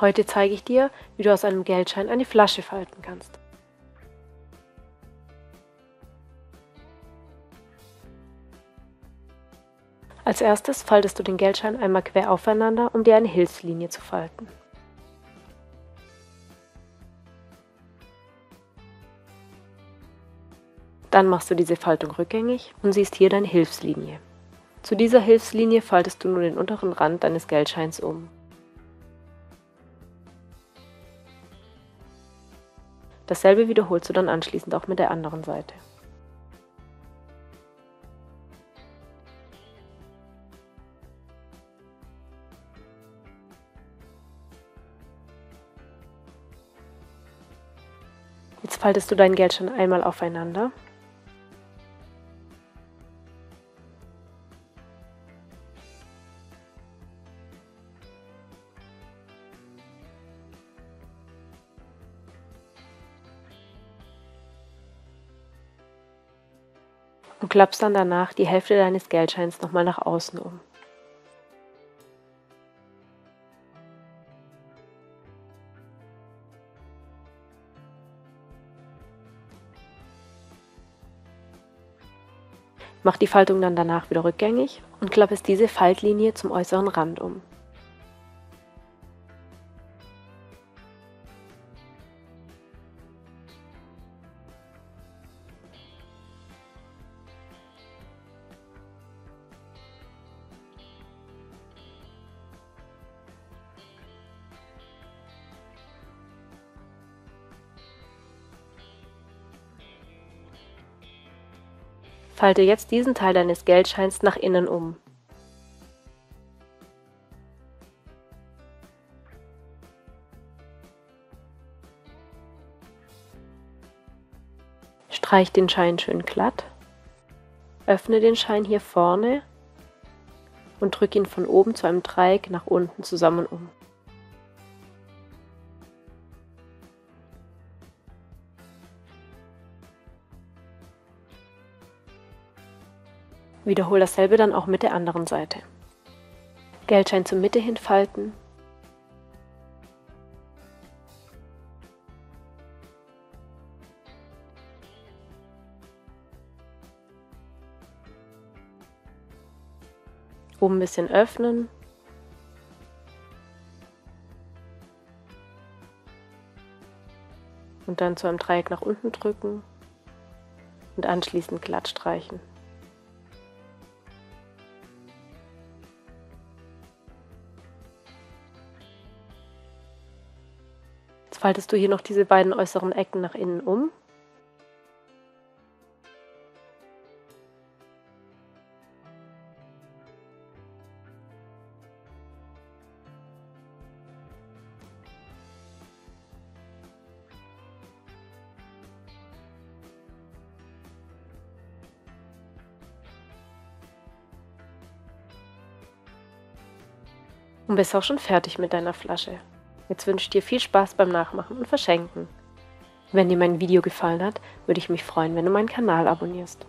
Heute zeige ich dir, wie du aus einem Geldschein eine Flasche falten kannst. Als erstes faltest du den Geldschein einmal quer aufeinander, um dir eine Hilfslinie zu falten. Dann machst du diese Faltung rückgängig und siehst hier deine Hilfslinie. Zu dieser Hilfslinie faltest du nun den unteren Rand deines Geldscheins um. Dasselbe wiederholst du dann anschließend auch mit der anderen Seite. Jetzt faltest du deinen Geldschein einmal aufeinander. Und klappst dann danach die Hälfte deines Geldscheins nochmal nach außen um. Mach die Faltung dann danach wieder rückgängig und klappest diese Faltlinie zum äußeren Rand um. Falte jetzt diesen Teil deines Geldscheins nach innen um. Streich den Schein schön glatt, öffne den Schein hier vorne und drück ihn von oben zu einem Dreieck nach unten zusammen um. Wiederhole dasselbe dann auch mit der anderen Seite. Geldschein zur Mitte hin falten. Oben ein bisschen öffnen. Und dann zu einem Dreieck nach unten drücken und anschließend glatt streichen. Jetzt faltest du hier noch diese beiden äußeren Ecken nach innen um. Und bist auch schon fertig mit deiner Flasche. Jetzt wünsche ich dir viel Spaß beim Nachmachen und Verschenken. Wenn dir mein Video gefallen hat, würde ich mich freuen, wenn du meinen Kanal abonnierst.